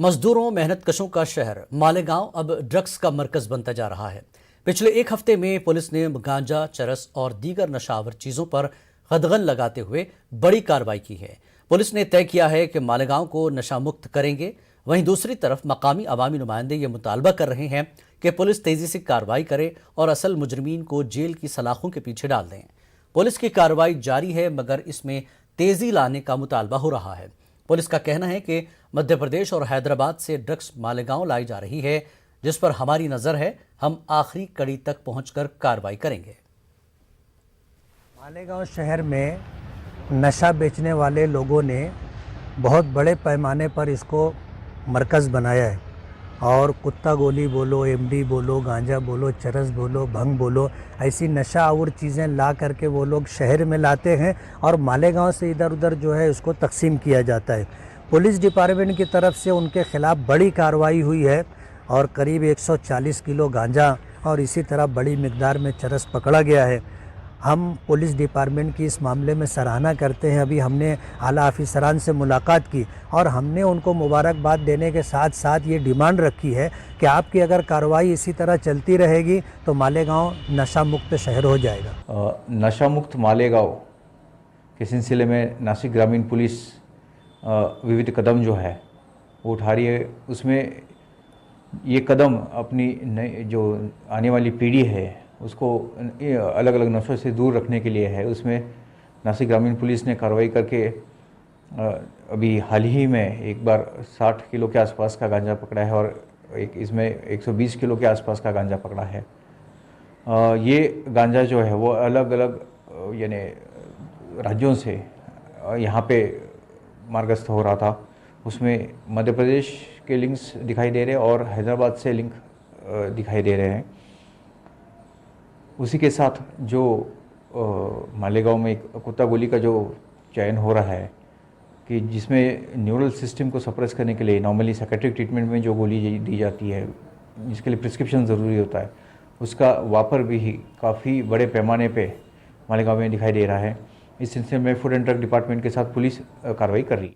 मजदूरों मेहनतकशों का शहर मालेगांव अब ड्रग्स का मरकज बनता जा रहा है। पिछले एक हफ्ते में पुलिस ने गांजा, चरस और दीगर नशावर चीजों पर कदगन लगाते हुए बड़ी कार्रवाई की है। पुलिस ने तय किया है कि मालेगांव को नशा मुक्त करेंगे। वहीं दूसरी तरफ मकामी अवामी नुमाइंदे ये मुतालबा कर रहे हैं कि पुलिस तेजी से कार्रवाई करे और असल मुजरिमीन को जेल की सलाखों के पीछे डाल दें। पुलिस की कार्रवाई जारी है, मगर इसमें तेजी लाने का मुतालबा हो रहा है। पुलिस का कहना है कि मध्य प्रदेश और हैदराबाद से ड्रग्स मालेगांव लाई जा रही है, जिस पर हमारी नजर है। हम आखिरी कड़ी तक पहुंचकर कार्रवाई करेंगे। मालेगांव शहर में नशा बेचने वाले लोगों ने बहुत बड़े पैमाने पर इसको मरकज़ बनाया है और कुत्ता गोली बोलो, एमडी बोलो, गांजा बोलो, चरस बोलो, भंग बोलो, ऐसी नशा आवर चीज़ें ला करके वो लोग शहर में लाते हैं और मालेगांव से इधर उधर जो है उसको तकसीम किया जाता है। पुलिस डिपार्टमेंट की तरफ से उनके ख़िलाफ़ बड़ी कार्रवाई हुई है और करीब 140 किलो गांजा और इसी तरह बड़ी मिकदार में चरस पकड़ा गया है। हम पुलिस डिपार्टमेंट की इस मामले में सराहना करते हैं। अभी हमने आला अफसरान से मुलाकात की और हमने उनको मुबारकबाद देने के साथ साथ ये डिमांड रखी है कि आपकी अगर कार्रवाई इसी तरह चलती रहेगी तो मालेगांव नशा मुक्त शहर हो जाएगा। नशा मुक्त मालेगांव के सिलसिले में नासिक ग्रामीण पुलिस विविध कदम जो है वो उठा रही है। उसमें ये कदम अपनी नई जो आने वाली पीढ़ी है उसको अलग अलग नशों से दूर रखने के लिए है। उसमें नासिक ग्रामीण पुलिस ने कार्रवाई करके अभी हाल ही में एक बार 60 किलो के आसपास का गांजा पकड़ा है और इसमें 120 किलो के आसपास का गांजा पकड़ा है। ये गांजा जो है वो अलग अलग यानी राज्यों से यहाँ पे मार्गस्थ हो रहा था। उसमें मध्य प्रदेश के लिंक्स दिखाई दे रहे हैं और हैदराबाद से लिंक दिखाई दे रहे हैं। उसी के साथ जो मालेगांव में एक कुत्ता गोली का जो चयन हो रहा है कि जिसमें न्यूरल सिस्टम को सप्रेस करने के लिए नॉर्मली साइकेट्रिक ट्रीटमेंट में जो गोली दी जाती है, जिसके लिए प्रिस्क्रिप्शन ज़रूरी होता है, उसका वापर भी काफ़ी बड़े पैमाने पे मालेगांव में दिखाई दे रहा है। इस सिलसिले में फूड एंड ड्रग डिपार्टमेंट के साथ पुलिस कार्रवाई कर रही है।